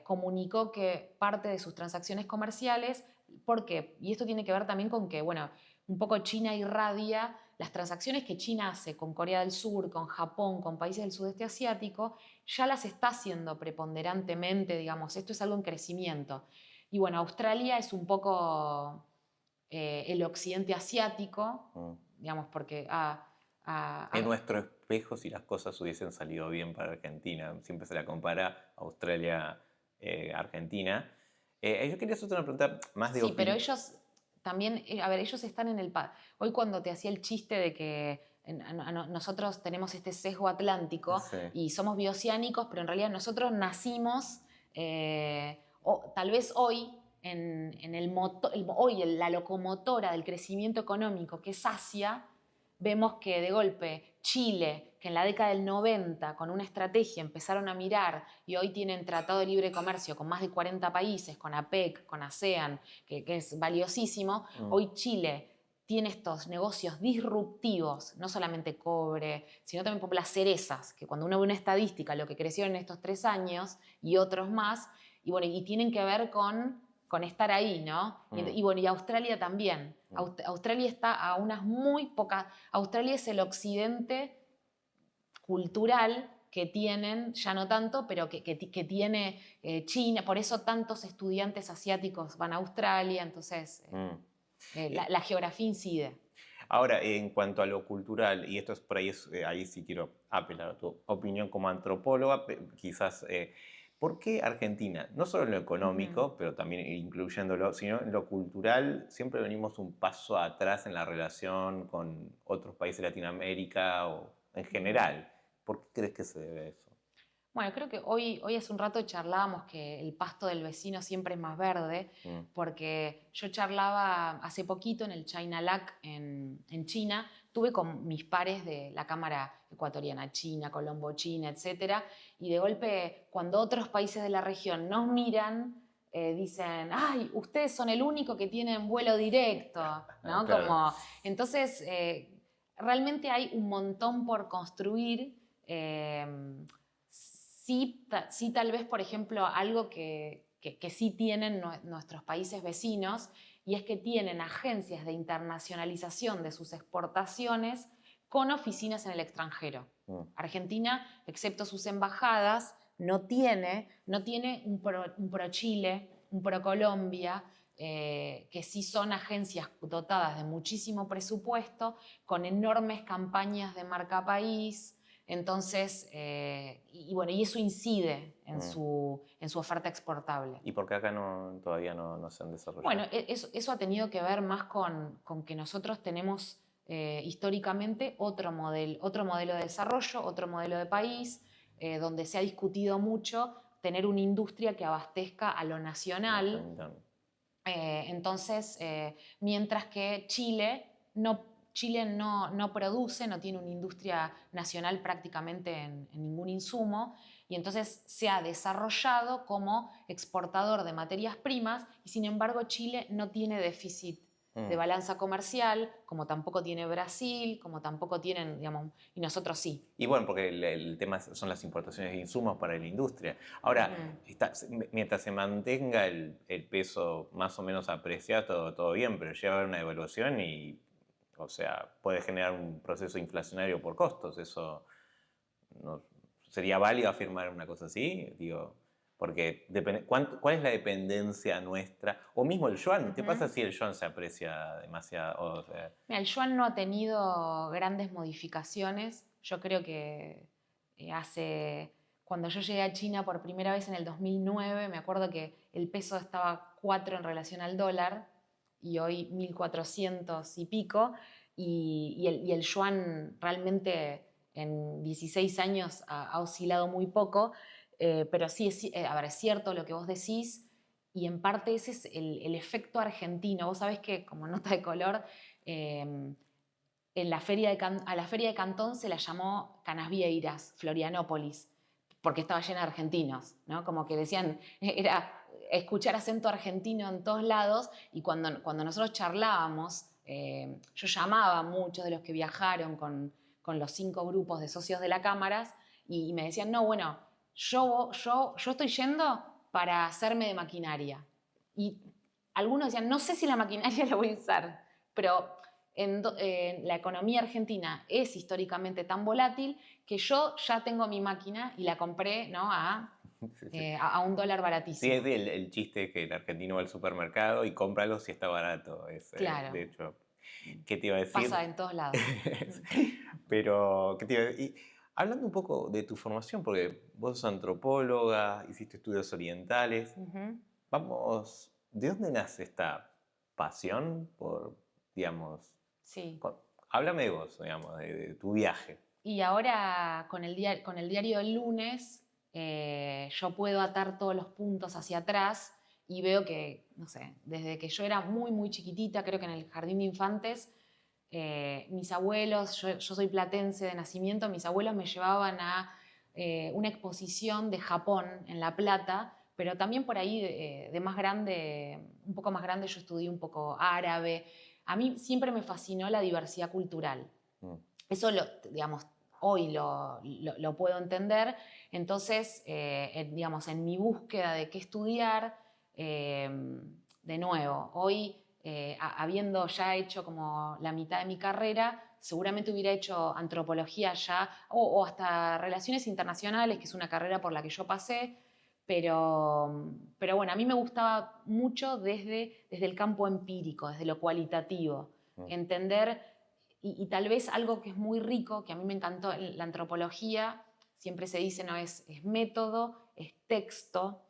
comunicó que parte de sus transacciones comerciales, ¿por qué? Y esto tiene que ver también con que, bueno, un poco China irradia las transacciones que China hace con Corea del Sur, con Japón, con países del sudeste asiático, ya las está haciendo preponderantemente, digamos, esto es algo en crecimiento. Y bueno, Australia es un poco el occidente asiático, digamos, porque... En nuestro espejo, si las cosas hubiesen salido bien para Argentina, siempre se la compara Australia-Argentina. Yo quería hacerte una pregunta más de Sí, pero ellos también, a ver, ellos están en el... Hoy cuando te hacía el chiste de que nosotros tenemos este sesgo atlántico y somos bioceánicos, pero en realidad nosotros nacimos, tal vez hoy, hoy la locomotora del crecimiento económico, que es Asia, vemos que de golpe Chile, que en la década del 90 con una estrategia empezaron a mirar y hoy tienen tratado de libre comercio con más de 40 países, con APEC, con ASEAN, que es valiosísimo, hoy Chile tiene estos negocios disruptivos, no solamente cobre, sino también por las cerezas, que cuando uno ve una estadística, lo que crecieron en estos 3 años y otros más, y bueno, y tienen que ver con estar ahí, ¿no? Y bueno, y Australia también. Australia está a unas muy pocas... Australia es el occidente cultural que tienen, ya no tanto, pero que tiene China. Por eso tantos estudiantes asiáticos van a Australia, entonces la geografía incide. Ahora, en cuanto a lo cultural, y esto es por ahí, ahí sí quiero apelar a tu opinión como antropóloga, quizás... ¿Por qué Argentina? No solo en lo económico, pero también incluyéndolo, sino en lo cultural, siempre venimos un paso atrás en la relación con otros países de Latinoamérica o en general. ¿Por qué crees que se debe a eso? Bueno, creo que hoy hace un rato charlábamos que el pasto del vecino siempre es más verde, porque yo charlaba hace poquito en el China LAC en China, tuve con mis pares de la Cámara Ecuatoriana China, Colombo China, etc. Y de golpe, cuando otros países de la región nos miran, dicen, ay, ustedes son el único que tienen vuelo directo, ¿no? Claro. Entonces, realmente hay un montón por construir. Sí, tal vez, por ejemplo, algo que sí tienen nuestros países vecinos y es que tienen agencias de internacionalización de sus exportaciones con oficinas en el extranjero. Argentina, excepto sus embajadas, no tiene un pro Chile, un pro Colombia, que sí son agencias dotadas de muchísimo presupuesto, con enormes campañas de marca país. Entonces, bueno, y eso incide en su oferta exportable. ¿Y por qué acá todavía no se han desarrollado? Bueno, eso ha tenido que ver más con que nosotros tenemos históricamente otro modelo de desarrollo, otro modelo de país, donde se ha discutido mucho tener una industria que abastezca a lo nacional. Entonces, mientras que Chile no produce, no tiene una industria nacional prácticamente en ningún insumo, y entonces se ha desarrollado como exportador de materias primas, y sin embargo Chile no tiene déficit de balanza comercial, como tampoco tiene Brasil, como tampoco tienen, digamos, y nosotros sí. Y bueno, porque el tema son las importaciones de insumos para la industria. Ahora, mientras se mantenga el peso más o menos apreciado, todo bien, pero llega a haber una devaluación y, o sea, puede generar un proceso inflacionario por costos. Eso no, ¿sería válido afirmar una cosa así? Digo, porque ¿cuál es la dependencia nuestra? O mismo el yuan. ¿Qué pasa si el yuan se aprecia demasiado? O sea, Mira, el yuan no ha tenido grandes modificaciones. Yo creo que cuando yo llegué a China por primera vez en el 2009, me acuerdo que el peso estaba 4 en relación al dólar y hoy 1.400 y pico. Y el yuan realmente en 16 años ha oscilado muy poco, pero sí a ver, es cierto lo que vos decís, y en parte ese es el efecto argentino. Vos sabés que, como nota de color, a la feria de Cantón se la llamó Canasvieiras, Florianópolis, porque estaba llena de argentinos, ¿no? Como que decían, era escuchar acento argentino en todos lados, y cuando nosotros charlábamos, yo llamaba a muchos de los que viajaron con los 5 grupos de socios de la Cámara, y me decían, no, bueno, yo estoy yendo para hacerme de maquinaria. Y algunos decían, no sé si la maquinaria la voy a usar, pero la economía argentina es históricamente tan volátil que yo ya tengo mi máquina y la compré, ¿no? a $1 baratísimo. Sí, es el chiste que el argentino va al supermercado y compra algo si está barato. Claro. De hecho, ¿qué te iba a decir? Pasa en todos lados. Pero, ¿qué te iba a decir? Y hablando un poco de tu formación, porque vos sos antropóloga, hiciste estudios orientales, vamos, ¿de dónde nace esta pasión por, digamos, sí. Háblame de vos, digamos, de tu viaje. Y ahora con el diario del lunes, yo puedo atar todos los puntos hacia atrás y veo que, no sé, desde que yo era muy, muy chiquitita, creo que en el jardín de infantes, mis abuelos, yo soy platense de nacimiento, mis abuelos me llevaban a una exposición de Japón en La Plata, pero también por ahí de más grande, un poco más grande, yo estudié un poco árabe. A mí siempre me fascinó la diversidad cultural. Eso, digamos, hoy lo puedo entender. Entonces, digamos, en mi búsqueda de qué estudiar, de nuevo, hoy, habiendo ya hecho como la mitad de mi carrera, seguramente hubiera hecho antropología ya, o hasta relaciones internacionales, que es una carrera por la que yo pasé. Pero bueno, a mí me gustaba mucho desde el campo empírico, desde lo cualitativo, entender, y tal vez algo que es muy rico, que a mí me encantó en la antropología, siempre se dice, ¿no? Es método, es texto,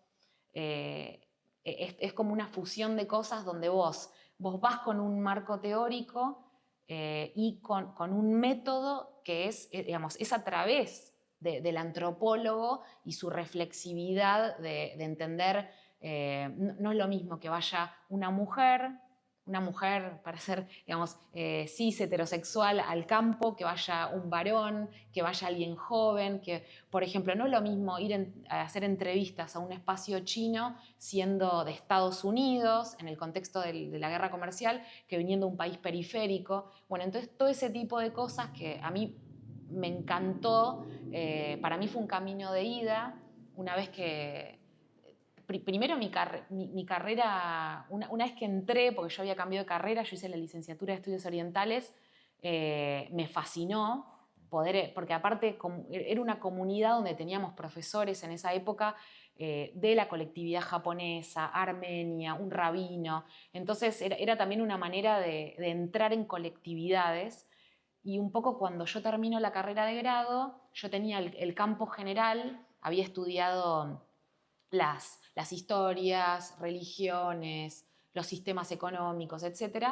es como una fusión de cosas donde vos vas con un marco teórico y con un método que es, digamos, es a través del antropólogo y su reflexividad de entender, no es lo mismo que vaya una mujer para ser, digamos, cis heterosexual al campo, que vaya un varón, que vaya alguien joven, que, por ejemplo, no es lo mismo ir a hacer entrevistas a un espacio chino siendo de Estados Unidos, en el contexto de la guerra comercial, que viniendo de un país periférico. Bueno, entonces todo ese tipo de cosas que a mí me encantó, para mí fue un camino de ida, una vez que primero mi carrera, una vez que entré, porque yo había cambiado de carrera, yo hice la licenciatura de Estudios Orientales, me fascinó porque aparte era una comunidad donde teníamos profesores en esa época de la colectividad japonesa, armenia, un rabino. Entonces era también una manera de entrar en colectividades. Y un poco cuando yo termino la carrera de grado, yo tenía el campo general, había estudiado las historias, religiones, los sistemas económicos, etc.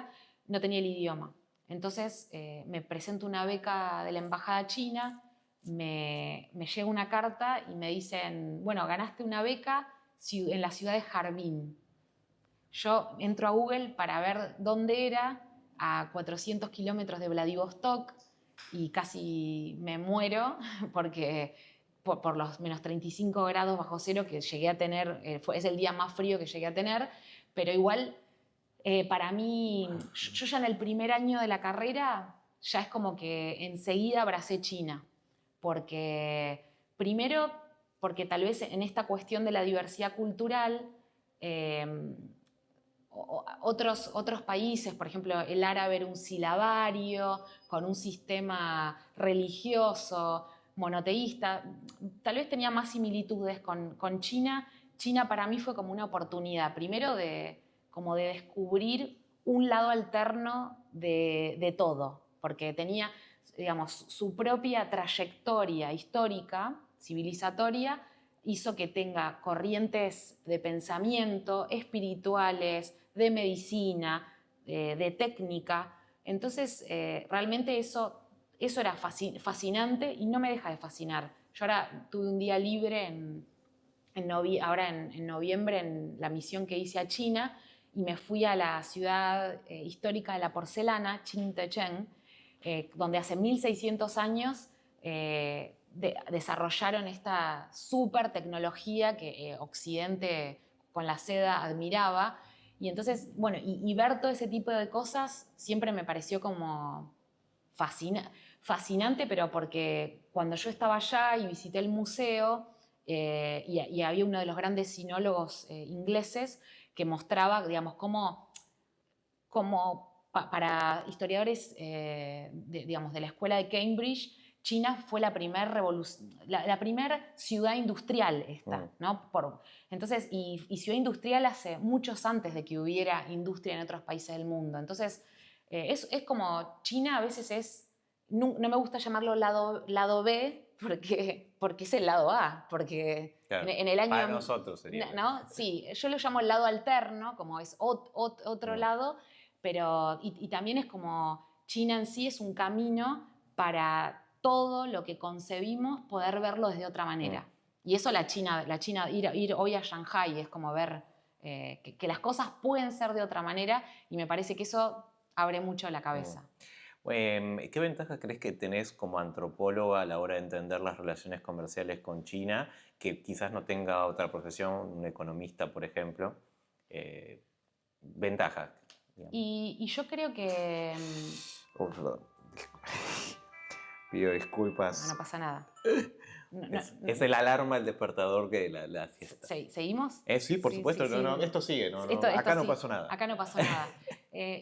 No tenía el idioma. Entonces me presento una beca de la Embajada China, me llega una carta y me dicen, bueno, ganaste una beca en la ciudad de Harbin. Yo entro a Google para ver dónde era, a 400 kilómetros de Vladivostok, y casi me muero porque por los menos 35 grados bajo cero que llegué a tener, es el día más frío que llegué a tener, pero igual para mí, yo ya en el primer año de la carrera, ya es como que enseguida abracé China, porque primero, porque tal vez en esta cuestión de la diversidad cultural, otros países, por ejemplo, el árabe era un silabario, con un sistema religioso, monoteísta, tal vez tenía más similitudes con China. China para mí fue como una oportunidad, primero como de descubrir un lado alterno de todo, porque tenía, digamos, su propia trayectoria histórica, civilizatoria, hizo que tenga corrientes de pensamiento espirituales, de medicina, de técnica. Entonces, realmente eso era fascinante y no me deja de fascinar. Yo ahora tuve un día libre ahora en noviembre en la misión que hice a China y me fui a la ciudad histórica de la porcelana, Qingdezhen, donde hace 1600 años desarrollaron esta super tecnología que Occidente con la seda admiraba. Y entonces, bueno, y ver todo ese tipo de cosas siempre me pareció como fascinante, pero porque cuando yo estaba allá y visité el museo, y había uno de los grandes sinólogos ingleses que mostraba, digamos, para historiadores digamos, de la escuela de Cambridge, China fue la primera ciudad industrial esta, ¿no? Entonces, y ciudad industrial hace muchos antes de que hubiera industria en otros países del mundo. Entonces, es como China a veces no me gusta llamarlo lado B, porque es el lado A, porque claro, en el año... para nosotros sería. ¿no? Sí, yo lo llamo el lado alterno, como es otro lado, pero y también es como China en sí es un camino para todo lo que concebimos poder verlo desde otra manera. Y eso la China ir hoy a Shanghái es como ver que las cosas pueden ser de otra manera, y me parece que eso abre mucho la cabeza. ¿Qué ventajas crees que tenés como antropóloga a la hora de entender las relaciones comerciales con China, que quizás no tenga otra profesión, un economista, por ejemplo? Ventajas. Y yo creo que... Perdón. Pido disculpas. No pasa nada. Es el alarma, el despertador que la siesta. ¿Seguimos? Sí, por supuesto. Sí. Esto sigue. Acá no pasó nada. Acá no pasó nada.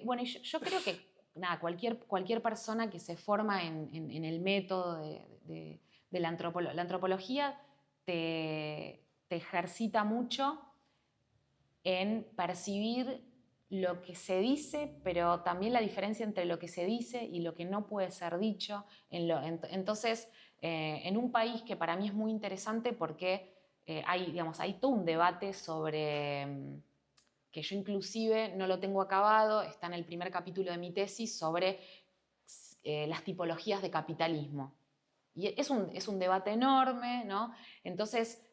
Bueno, yo creo que nada, cualquier persona que se forma en el método de la antropología te ejercita mucho en percibir lo que se dice, pero también la diferencia entre lo que se dice y lo que no puede ser dicho. Entonces, en un país que para mí es muy interesante porque hay todo un debate sobre, que yo inclusive no lo tengo acabado, está en el primer capítulo de mi tesis, sobre las tipologías de capitalismo. Y es un debate enorme, ¿no? Entonces,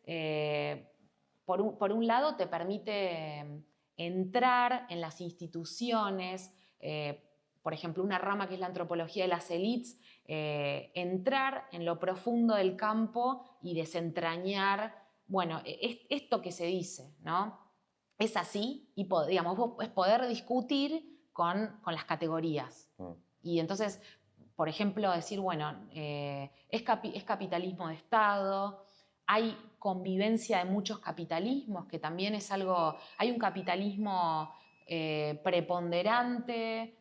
por un lado te permite entrar en las instituciones, por ejemplo, una rama que es la antropología de las élites, entrar en lo profundo del campo y desentrañar, bueno, esto que se dice, ¿no? Es así, y digamos, es poder discutir con las categorías. Y entonces, por ejemplo, decir, bueno, es capitalismo de Estado, hay convivencia de muchos capitalismos, que también es algo, hay un capitalismo preponderante.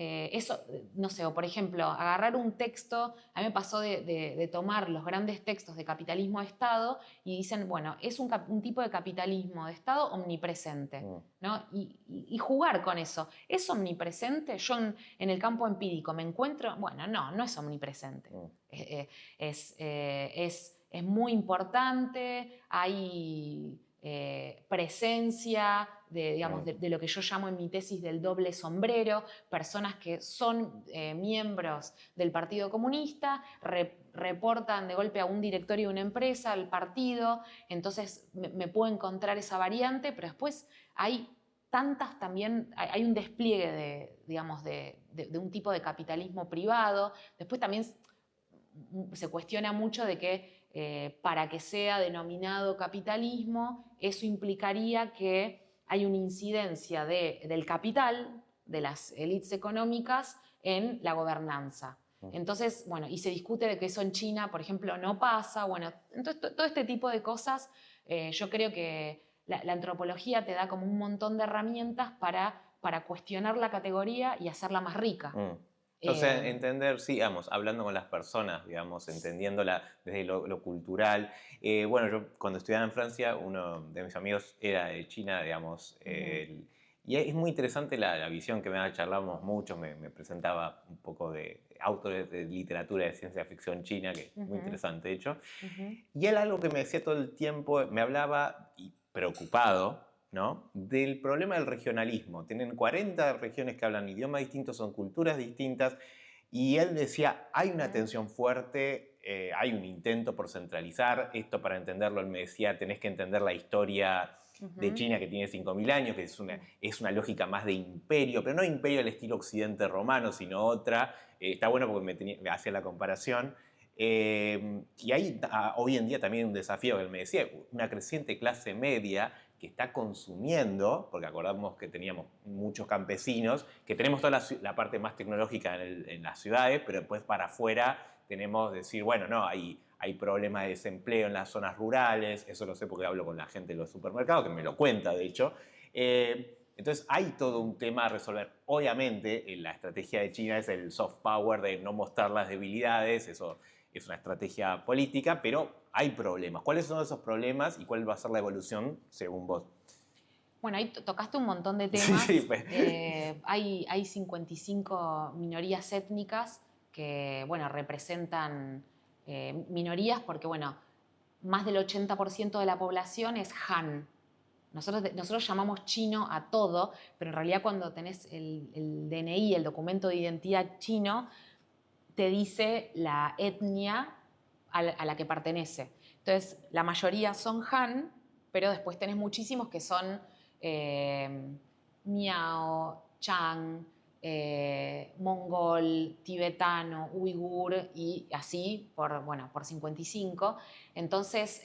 Eso, no sé, o por ejemplo, agarrar un texto, a mí me pasó de tomar los grandes textos de capitalismo de Estado y dicen, bueno, es un tipo de capitalismo de Estado omnipresente, ¿no? Y jugar con eso. ¿Es omnipresente? Yo en el campo empírico me encuentro, bueno, no es omnipresente. Es muy importante, hay presencia digamos, de lo que yo llamo en mi tesis del doble sombrero, personas que son miembros del Partido Comunista, reportan de golpe a un directorio de una empresa, al partido, entonces me puedo encontrar esa variante, pero después hay tantas también, hay un despliegue digamos, de un tipo de capitalismo privado, después también se cuestiona mucho de que para que sea denominado capitalismo, eso implicaría que hay una incidencia del capital, de las élites económicas, en la gobernanza. Entonces, bueno, y se discute de que eso en China, por ejemplo, no pasa. Bueno, entonces todo este tipo de cosas, yo creo que la antropología te da como un montón de herramientas para cuestionar la categoría y hacerla más rica. O sea, entender, sí, digamos, hablando con las personas, digamos, entendiéndola desde lo cultural. Bueno, yo cuando estudiaba en Francia, uno de mis amigos era de China, digamos, y es muy interesante la visión que me da, charlamos mucho, me presentaba un poco de autores de literatura de ciencia ficción china, que es muy interesante, de hecho. Y él algo que me decía todo el tiempo, me hablaba, y preocupado, ¿no?, del problema del regionalismo. Tienen 40 regiones que hablan idiomas distintos, son culturas distintas, y él decía, hay una tensión fuerte, hay un intento por centralizar esto. Para entenderlo, él me decía, tenés que entender la historia de China, que tiene 5.000 años, que es una lógica más de imperio, pero no imperio al estilo occidente romano, sino otra. Está bueno porque me hacía la comparación. Y hay hoy en día también un desafío que él me decía, una creciente clase media que está consumiendo, porque acordamos que teníamos muchos campesinos, que tenemos toda la parte más tecnológica en las ciudades, pero después para afuera tenemos decir, bueno, no, hay problemas de desempleo en las zonas rurales, eso lo sé porque hablo con la gente de los supermercados, que me lo cuenta, de hecho. Entonces hay todo un tema a resolver. Obviamente, la estrategia de China es el soft power, de no mostrar las debilidades, eso es una estrategia política, pero hay problemas. ¿Cuáles son esos problemas y cuál va a ser la evolución según vos? Bueno, ahí tocaste un montón de temas. Sí, pues. Hay 55 minorías étnicas que, bueno, representan minorías porque, bueno, más del 80% de la población es Han. Nosotros llamamos chino a todo, pero en realidad cuando tenés el DNI, el documento de identidad chino, te dice la etnia a la que pertenece. Entonces, la mayoría son Han, pero después tenés muchísimos que son Miao, Chang, mongol, tibetano, uigur y así por 55. Entonces,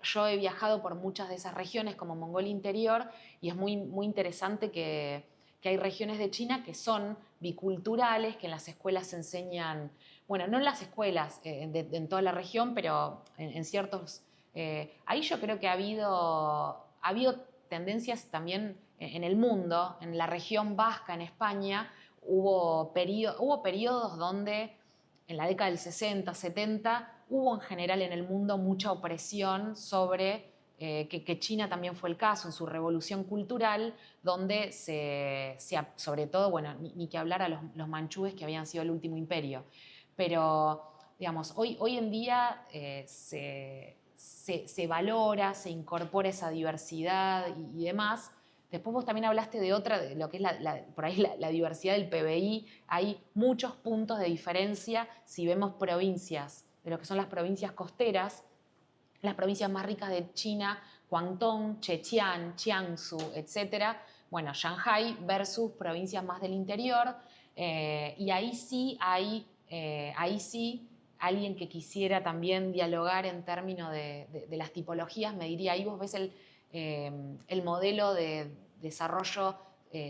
yo he viajado por muchas de esas regiones como Mongolia Interior y es muy, muy interesante que hay regiones de China que son biculturales, que en las escuelas se enseñan, bueno, no en las escuelas en toda la región, pero en ciertos... ahí yo creo que ha habido tendencias también en el mundo, en la región vasca, en España, hubo periodos donde en la década del 60, 70, hubo en general en el mundo mucha opresión sobre, que China también fue el caso en su revolución cultural, donde sobre todo, bueno, ni que hablar a los manchúes que habían sido el último imperio. Pero, digamos, hoy en día se valora, se incorpora esa diversidad y demás. Después vos también hablaste de otra, de lo que es por ahí la diversidad del PBI. Hay muchos puntos de diferencia si vemos provincias, de lo que son las provincias costeras, las provincias más ricas de China, Guangdong, Zhejiang, Jiangsu, etc. Bueno, Shanghai versus provincias más del interior. Y ahí sí alguien que quisiera también dialogar en términos de las tipologías me diría, ahí vos ves el modelo de desarrollo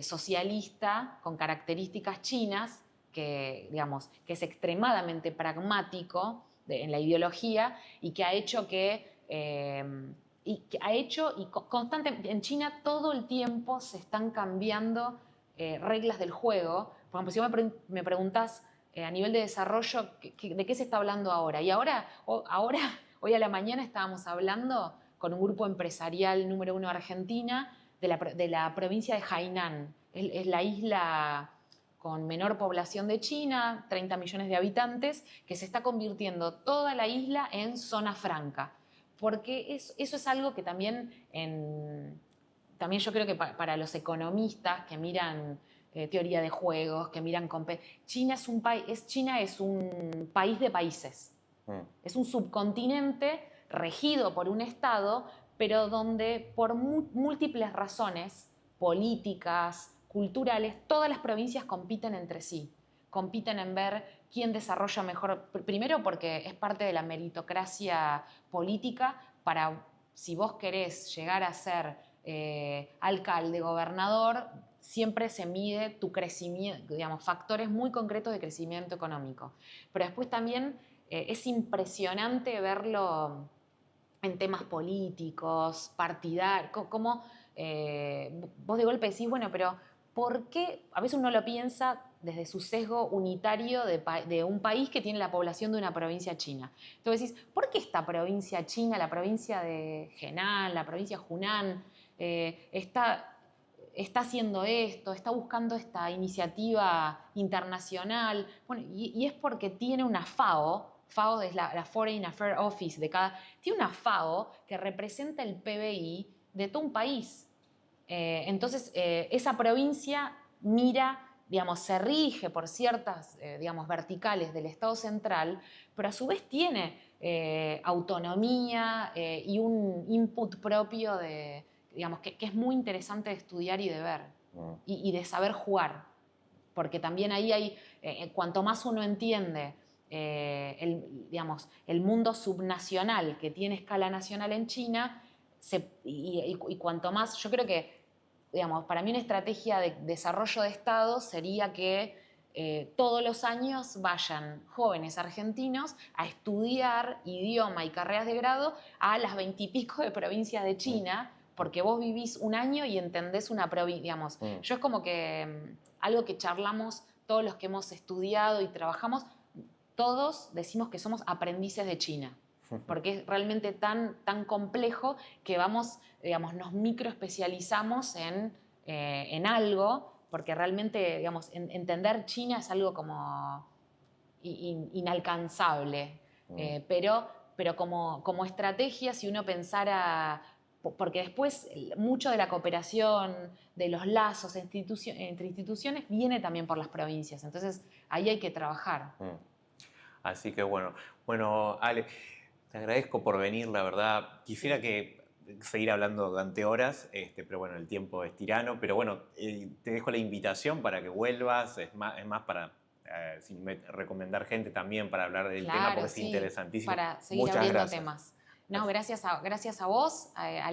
socialista con características chinas, digamos, que es extremadamente pragmático en la ideología y que ha hecho que y que ha hecho, y constantemente, en China todo el tiempo se están cambiando reglas del juego. Por ejemplo, si vos me preguntás a nivel de desarrollo, ¿de qué se está hablando ahora? Y ahora, hoy a la mañana estábamos hablando con un grupo empresarial número 1 de Argentina, de la provincia de Hainan. Es la isla con menor población de China, 30 millones de habitantes, que se está convirtiendo toda la isla en zona franca. Porque eso es algo que también yo creo que para los economistas que miran teoría de juegos, que miran... China es un país de países. Es un subcontinente regido por un Estado, pero donde por múltiples razones políticas, culturales, todas las provincias compiten entre sí. Compiten en ver quién desarrolla mejor. Primero porque es parte de la meritocracia política para, si vos querés llegar a ser alcalde, gobernador, siempre se mide tu crecimiento, digamos, factores muy concretos de crecimiento económico. Pero después también es impresionante verlo en temas políticos, partidarios, como vos de golpe decís, bueno, pero ¿por qué? A veces uno lo piensa desde su sesgo unitario de un país que tiene la población de una provincia china. Entonces decís, ¿por qué esta provincia china, la provincia de Henan, la provincia de Hunan, está haciendo esto, está buscando esta iniciativa internacional? Bueno, y es porque tiene una FAO es la Foreign Affairs Office tiene una FAO que representa el PBI de todo un país. Entonces, esa provincia mira, digamos, se rige por ciertas, digamos, verticales del Estado central, pero a su vez tiene autonomía y un input propio digamos, que es muy interesante de estudiar y de ver y de saber jugar. Porque también ahí hay, cuanto más uno entiende digamos, el mundo subnacional que tiene escala nacional en China, y cuanto más, yo creo que, digamos, para mí una estrategia de desarrollo de Estado sería que todos los años vayan jóvenes argentinos a estudiar idioma y carreras de grado a las 20 y pico de provincias de China, porque vos vivís un año y entendés una provincia, digamos. Yo es como que algo que charlamos todos los que hemos estudiado y trabajamos, todos decimos que somos aprendices de China, porque es realmente tan complejo que digamos, nos microespecializamos en algo, porque realmente, digamos, entender China es algo como inalcanzable. Pero como estrategia, si uno pensara, porque después mucho de la cooperación, de los lazos entre instituciones, viene también por las provincias. Entonces, ahí hay que trabajar. Así que bueno, Ale, te agradezco por venir, la verdad. Quisiera seguir hablando durante horas, pero bueno, el tiempo es tirano. Pero bueno, te dejo la invitación para que vuelvas. Es más para recomendar gente también para hablar del tema, porque es interesantísimo. Para seguir Muchas abriendo gracias. temas. No, gracias a vos, a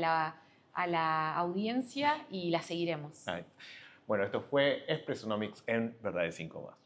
la audiencia, y la seguiremos. Bueno, esto fue Expressonomics en Verdades Incómodas.